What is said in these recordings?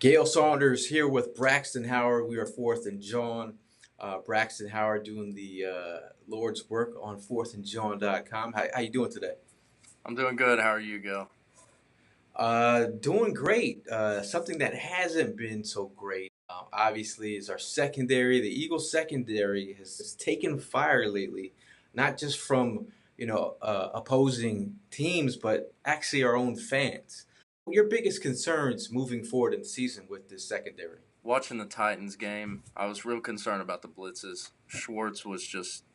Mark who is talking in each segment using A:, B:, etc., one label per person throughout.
A: Gayle Saunders here with Braxton Howard. We are fourth and John. Braxton Howard doing the Lord's work on fourthandjohn.com. How you doing today?
B: I'm doing good. How are you, Gil?
A: Doing great. Something that hasn't been so great, obviously, is our secondary. The Eagles secondary has taken fire lately, not just from opposing teams, but actually our own fans. Your biggest concerns moving forward in the season with this secondary?
B: Watching the Titans game, I was real concerned about the blitzes. Schwartz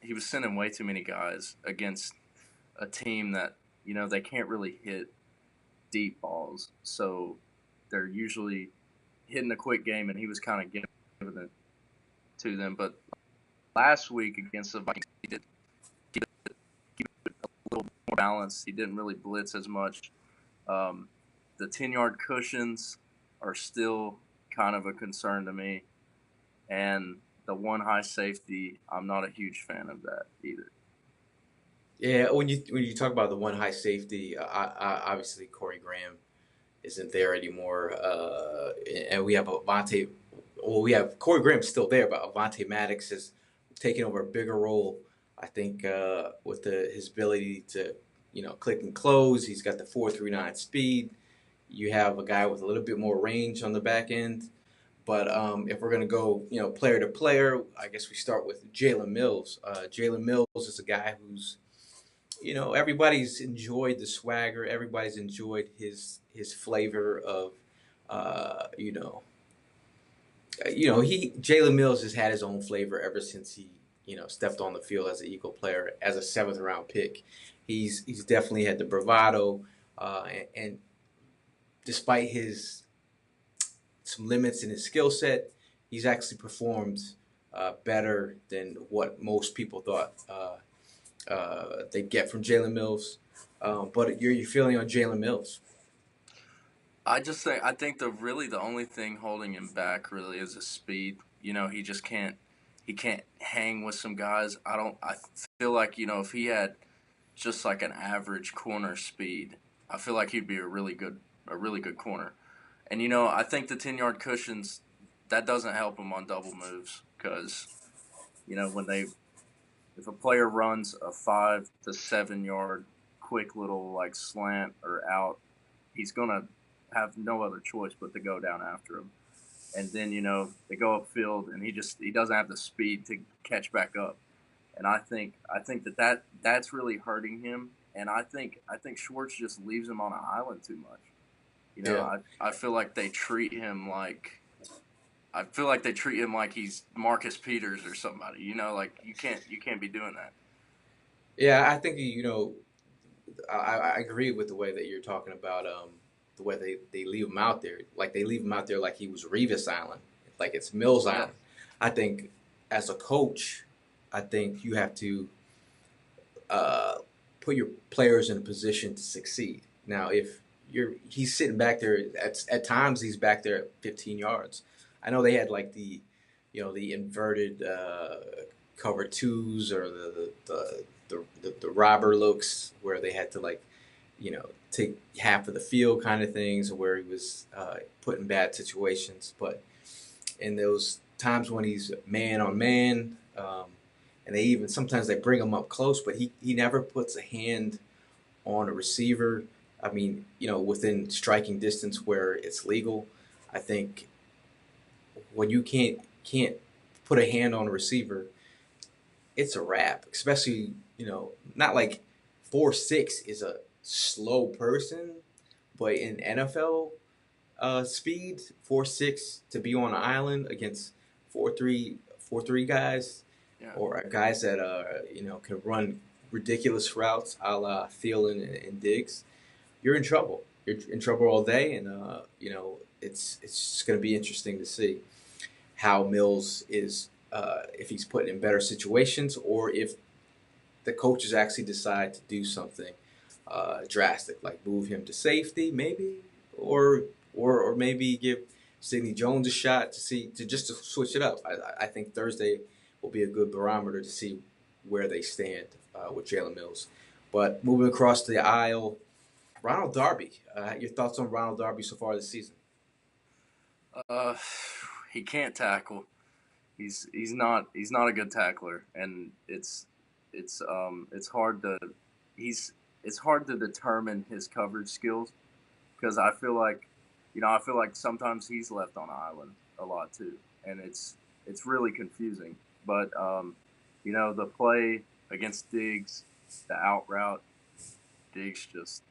B: he was sending way too many guys against a team that, they can't really hit deep balls. So they're usually hitting a quick game, and he was kind of giving it to them. But last week against the Vikings, he did keep it a little more balanced. He didn't really blitz as much. Um, the 10-yard cushions are still kind of a concern to me. And the one high safety, I'm not a huge fan of that either.
A: Yeah, when you talk about the one high safety, obviously Corey Graham isn't there anymore, and we have Avante. Well, we have Corey Graham still there, but Avante Maddox has taken over a bigger role. I think with his ability to click and close, he's got the 4.39 speed. You have a guy with a little bit more range on the back end. But if we're going to go, player to player, I guess we start with Jalen Mills. Jalen Mills is a guy who's, everybody's enjoyed the swagger. Everybody's enjoyed his flavor of, he Jalen Mills has had his own flavor ever since he, stepped on the field as an Eagle player as a seventh round pick. He's definitely had the bravado, and despite his some limits in his skill set, he's actually performed better than what most people thought they'd get from Jalen Mills. But your feeling on Jalen Mills?
B: I think the only thing holding him back really is his speed. He can't hang with some guys. I feel like, if he had just like an average corner speed, I feel like he'd be a really good corner. And I think the 10-yard cushions, that doesn't help him on double moves because when they if a player runs a 5 to 7 yard quick little like slant or out, he's gonna have no other choice but to go down after him. And then they go upfield, and he doesn't have the speed to catch back up. And I think that's really hurting him. And I think Schwartz just leaves him on an island too much.
A: Yeah.
B: I feel like they treat him like he's Marcus Peters or somebody. Like you can't be doing that.
A: Yeah, I think I agree with the way that you're talking about the way they leave him out there. Like they leave him out there like he was Revis Island, like it's Mills
B: Yeah,
A: Island. I think as a coach, I think you have to uh, put your players in a position to succeed. Now, if he's sitting back there at times he's back there at 15 yards. I know they had like the inverted cover twos or the robber looks where they had to like take half of the field kind of things, where he was put in bad situations. But in those times when he's man on man, and they even sometimes they bring him up close, but he never puts a hand on a receiver. I mean, within striking distance where it's legal. I think when you can't put a hand on a receiver, it's a wrap. Especially, not like 4.6 is a slow person, but in NFL speed, 4.6 to be on an island against 4.3 guys,
B: yeah.
A: or guys that can run ridiculous routes, a la Thielen and Diggs, you're in trouble. You're in trouble all day, and it's just going to be interesting to see how Mills is, if he's put in better situations, or if the coaches actually decide to do something drastic, like move him to safety, maybe, or maybe give Sidney Jones a shot to switch it up. I think Thursday will be a good barometer to see where they stand with Jalen Mills. But moving across the aisle, Ronald Darby. Your thoughts on Ronald Darby so far this season?
B: Uh, he can't tackle. He's not a good tackler, and it's hard to he's it's hard to determine his coverage skills because I feel like sometimes he's left on an island a lot too, and it's really confusing. But the play against Diggs, the out route, Diggs just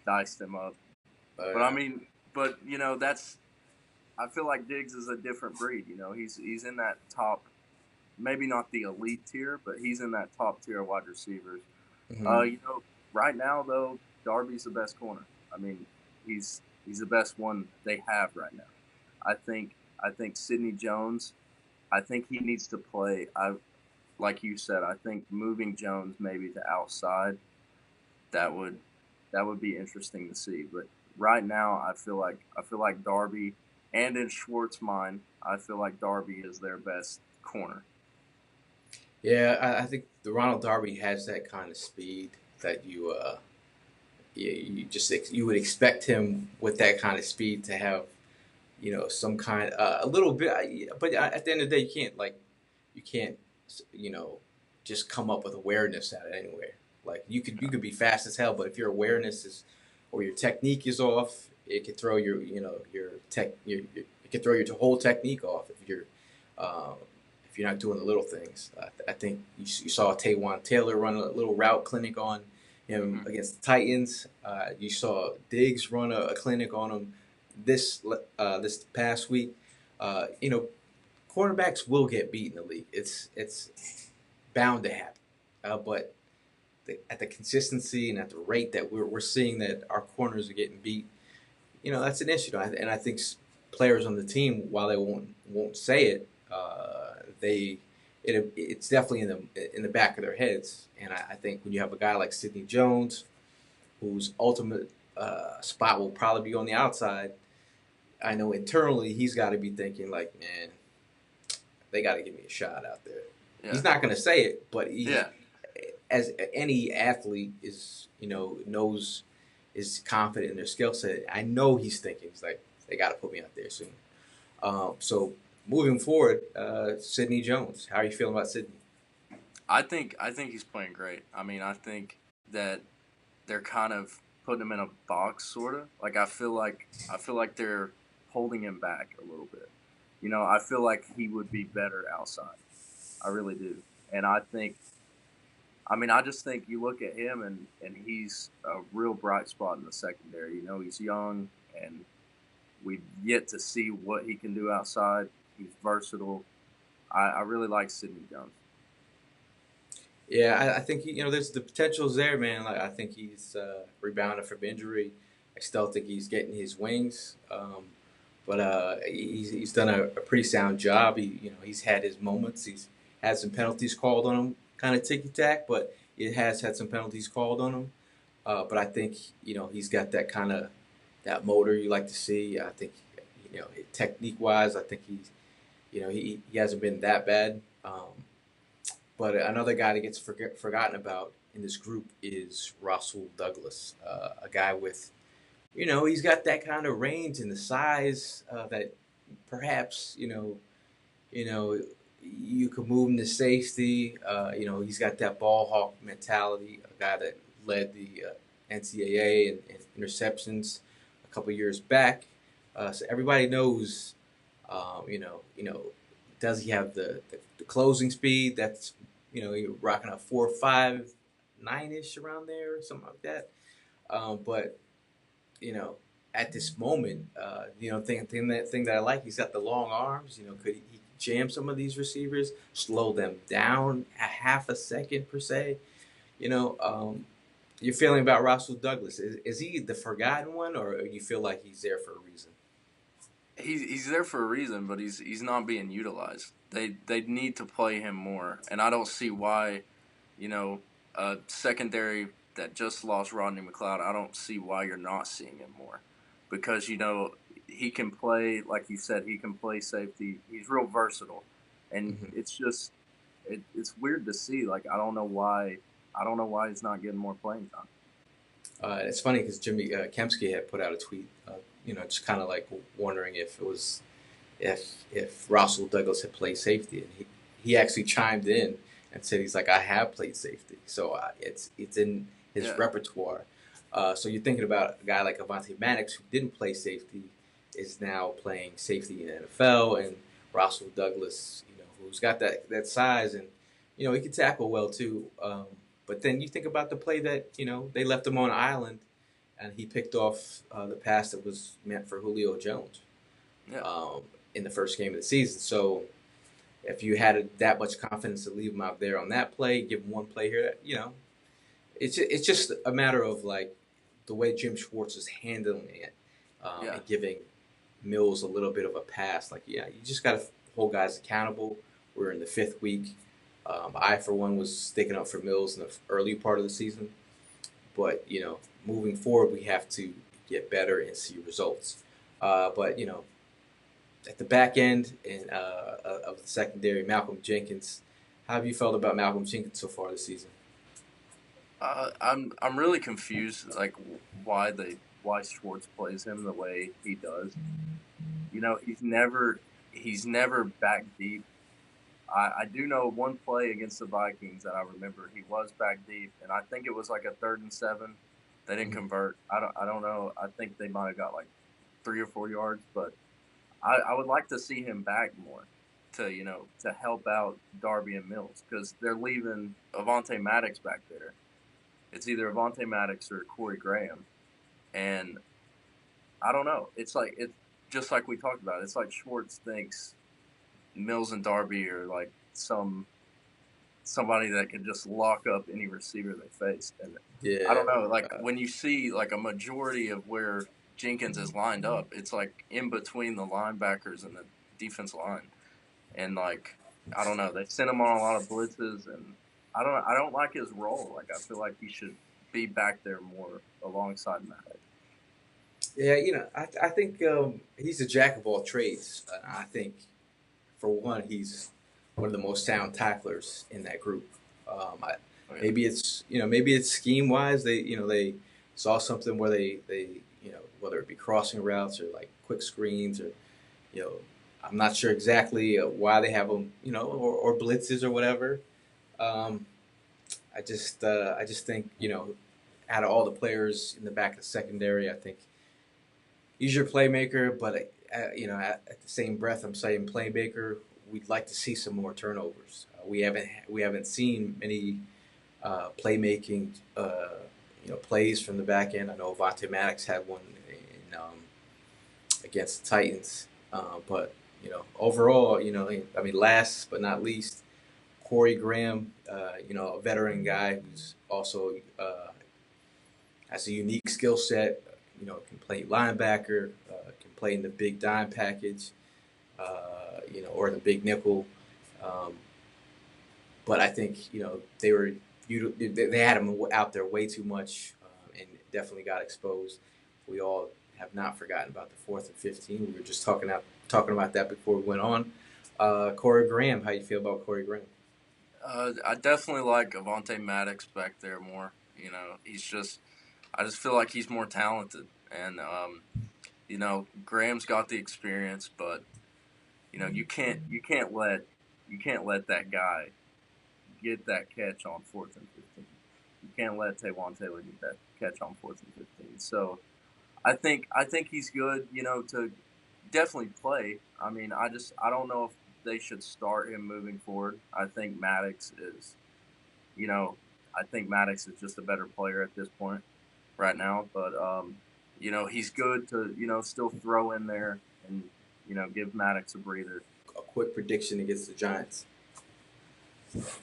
B: diced him up. But I
A: Yeah.
B: mean, but that's I feel like Diggs is a different breed. He's in that top, maybe not the elite tier, but he's in that top tier of wide receivers.
A: Hmm.
B: Right now though, Darby's the best corner. I mean, he's the best one they have right now. I think Sidney Jones. I think he needs to play. I like you said. I think moving Jones maybe to outside that would that would be interesting to see. But right now, I feel like Darby and in Schwartz's mind, I feel like Darby is their best corner.
A: Yeah, I think the Ronald Darby has that kind of speed that you would expect him with that kind of speed to have some kind a little bit, but at the end of the day, you can't you know just come up with awareness out of anywhere. Like you could be fast as hell, but if your awareness is or your technique is off, it could throw it could throw your whole technique off um, if you're not doing the little things. I think you saw Taywan Taylor run a little route clinic on him
B: Mm-hmm.
A: against the Titans. You saw Diggs run a clinic on him this past week. Cornerbacks will get beat in the league. It's bound to happen. But at the consistency and at the rate that we're seeing that our corners are getting beat, that's an issue. And I think players on the team, while they won't say it, it's definitely in the back of their heads. And I think when you have a guy like Sidney Jones, whose ultimate spot will probably be on the outside, I know internally he's got to be thinking like, man, they got to give me a shot out there.
B: Yeah,
A: He's not going to say it, but
B: yeah.
A: as any athlete is, knows is confident in their skill set. I know he's thinking, he's like, they got to put me out there soon. So moving forward, Sidney Jones, how are you feeling about Sidney?
B: I think he's playing great. I mean, I think that they're kind of putting him in a box, sort of. Like I feel like they're holding him back a little bit. I feel like he would be better outside. I really do. And I just think you look at him and he's a real bright spot in the secondary. He's young and we've yet to see what he can do outside. He's versatile. I really like Sidney Jones.
A: Yeah, I think there's the potential's there, man. Like I think he's rebounded from injury. I still think he's getting his wings, but he's done a pretty sound job. He's had his moments. He's had some penalties called on him, kind of ticky tack, but it has had some penalties called on him. But I think he's got that kind of that motor you like to see. I think technique wise, I think he hasn't been that bad. But another guy that gets forgotten about in this group is Russell Douglas, a guy with, he's got that kind of range and the size that perhaps, you know, you could move him to safety. He's got that ball hawk mentality, a guy that led the NCAA in interceptions a couple years back. So everybody knows, does he have the closing speed that's you're rocking a 4.59 ish around there or something like that. But you know, at this moment, thing that I like, he's got the long arms. Could he jam some of these receivers, slow them down a half a second per se? You know, your feeling about Russell Douglas is he the forgotten one, or you feel like he's there for a reason?
B: He's there for a reason, but he's not being utilized. They need to play him more, and I don't see why. A secondary that just lost Rodney McLeod. I don't see why you're not seeing him more, because he can play, like you said, he can play safety. He's real versatile, and
A: Mm-hmm.
B: it's weird to see. Like I don't know why he's not getting more playing time.
A: It's funny because Jimmy Kempski had put out a tweet, just kind of like wondering if it was if Russell Douglas had played safety, and he actually chimed in and said he's like, I have played safety, so it's in his
B: Yeah.
A: repertoire. So you're thinking about a guy like Avonte Maddox, who didn't play safety, is now playing safety in the NFL, and Russell Douglas, who's got that size, and he can tackle well too. But then you think about the play that they left him on an island, and he picked off the pass that was meant for Julio Jones
B: Yeah.
A: in the first game of the season. So if you had that much confidence to leave him out there on that play, give him one play here, it's just a matter of like the way Jim Schwartz is handling it,
B: Yeah.
A: and giving Mills a little bit of a pass. Like, you just got to hold guys accountable. We're in the 5th week. I, for one, was sticking up for Mills in the early part of the season. But, moving forward, we have to get better and see results. But, at the back end of the secondary, Malcolm Jenkins, how have you felt about Malcolm Jenkins so far this season?
B: I'm really confused, like why Schwartz plays him the way he does. He's never back deep. I do know one play against the Vikings that I remember he was back deep, and I think it was like a 3rd and 7. They didn't convert. I don't know. I think they might have got like 3 or 4 yards, but I would like to see him back more to help out Darby and Mills, because they're leaving Avonte Maddox back there. It's either Avonte Maddox or Corey Graham, and I don't know. It's just like we talked about. It's like Schwartz thinks Mills and Darby are like somebody that can just lock up any receiver they face. And
A: Yeah.
B: I don't know. Like when you see like a majority of where Jenkins is lined up, it's like in between the linebackers and the defense line, and like I don't know. They sent him on a lot of blitzes, and I don't like his role. Like I feel like he should be back there more alongside Matt.
A: Yeah, I think he's a jack of all trades. I think, for one, he's one of the most sound tacklers in that group.
B: Oh, yeah.
A: Maybe it's scheme wise. They saw something where they whether it be crossing routes or like quick screens, or you know I'm not sure exactly why they have them, or blitzes or whatever. Um, I just think, out of all the players in the back of the secondary, I think he's your playmaker. But at the same breath, I'm saying playmaker. We'd like to see some more turnovers. We haven't seen many playmaking plays from the back end. I know Vontae Maddox had one against the Titans, but overall, I mean, last but not least, Corey Graham, a veteran guy who's also has a unique skill set. Can play linebacker, can play in the big dime package, or the big nickel. Um, but I think they had him out there way too much, and definitely got exposed. We all have not forgotten about the 4th and 15. We were just talking about that before we went on. Corey Graham, how you feel about Corey Graham?
B: I definitely like Avonte Maddox back there more. I just feel like he's more talented, and Graham's got the experience, but you can't let that guy get that catch on 4th and 15. You can't let Taywan Taylor get that catch on 4th and 15. So I think he's good, to definitely play. I mean, I don't know if they should start him moving forward. You know, I think Maddox is just a better player at this point right now. But he's good to still throw in there and give Maddox a breather.
A: A quick prediction against the Giants.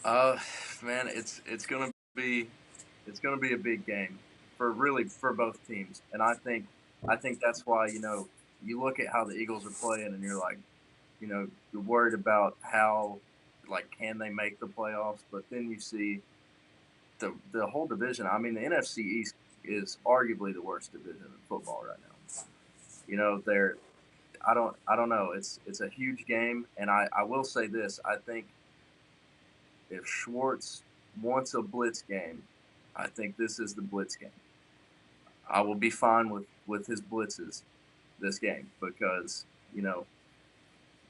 B: Uh, man, it's gonna be a big game for both teams, and I think that's why you look at how the Eagles are playing, and you're like, you're worried about how, like, can they make the playoffs, but then you see the whole division. I mean, the NFC East is arguably the worst division in football right now. They're I don't know. It's a huge game, and I will say this. I think if Schwartz wants a blitz game, I think this is the blitz game. I will be fine with his blitzes this game, because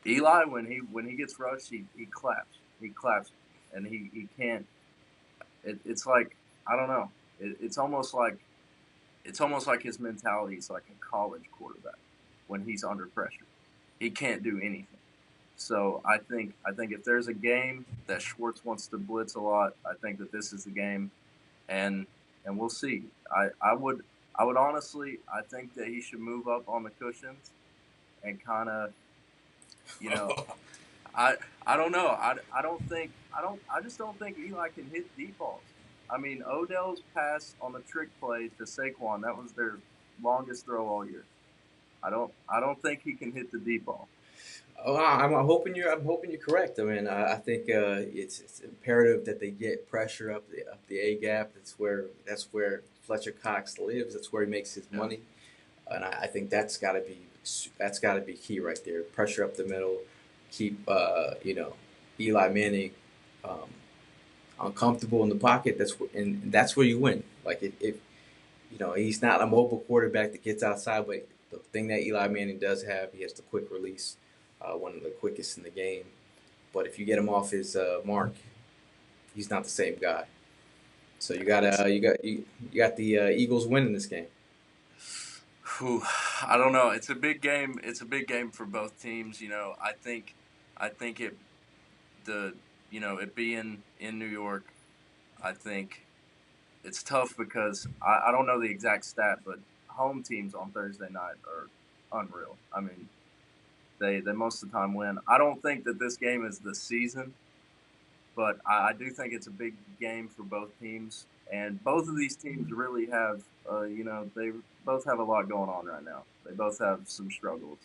B: Eli, when he gets rushed, he claps, and he can't. It's like I don't know. It's almost like his mentality is like a college quarterback when he's under pressure. He can't do anything. So I think if there's a game that Schwartz wants to blitz a lot, I think that this is the game, and we'll see. I would honestly I think that he should move up on the cushions and kind of you know I I don't know I just don't think Eli can hit deep balls. I mean Odell's pass on the trick play to Saquon, that was their longest throw all year. I don't think he can hit the deep ball.
A: Oh, I'm hoping you're correct. I mean, I think it's imperative that they get pressure up the A gap. That's where Fletcher Cox lives. That's where he makes his
B: Yeah.
A: money, and I think that's got to be key right there. Pressure up the middle, keep Eli Manning um, uncomfortable in the pocket. That's where you win. Like if he's not a mobile quarterback that gets outside, but the thing that Eli Manning does have, he has the quick release, one of the quickest in the game. But if you get him off his mark, he's not the same guy. So
B: It's
A: you got the Eagles winning this game.
B: Whew, I don't know. It's a big game. It's a big game for both teams. I think the it being in New York, I think it's tough because I don't know the exact stat, but home teams on Thursday night are unreal. I mean, they most of the time win. I don't think that this game is the season, but I do think it's a big game for both teams. And both of these teams really have, they both have a lot going on right now. They both have some struggles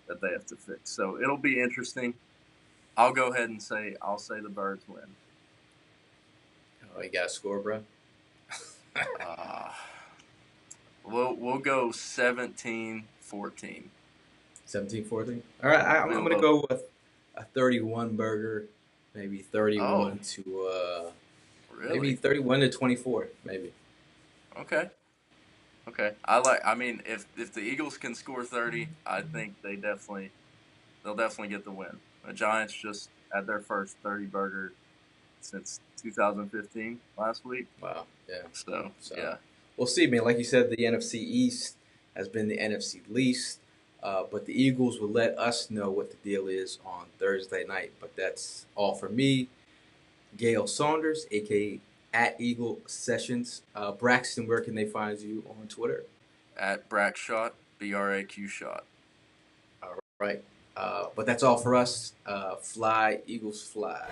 B: that they have to fix. So it'll be interesting. I'll go ahead and I'll say the Birds win.
A: Oh, you got a score, bro.
B: Uh, we'll go 17-14.
A: 17-14. All right, I'm gonna go with a 31 burger, maybe
B: Oh,
A: 31 to maybe
B: really?
A: 31 to 24, maybe.
B: Okay. Okay. I mean, if the Eagles can score 30, I think they'll definitely get the win. The Giants just had their first 30 burger since 2015 last week.
A: Wow, yeah.
B: So,
A: So
B: yeah.
A: we'll see, man. Like you said, the NFC East has been the NFC least, but the Eagles will let us know what the deal is on Thursday night. But that's all for me. Gayle Saunders, aka at Eagle Sessions. Braxton, where can they find you on Twitter?
B: At Brackshot, BRAQ shot.
A: All right. But that's all for us. Fly, Eagles, fly.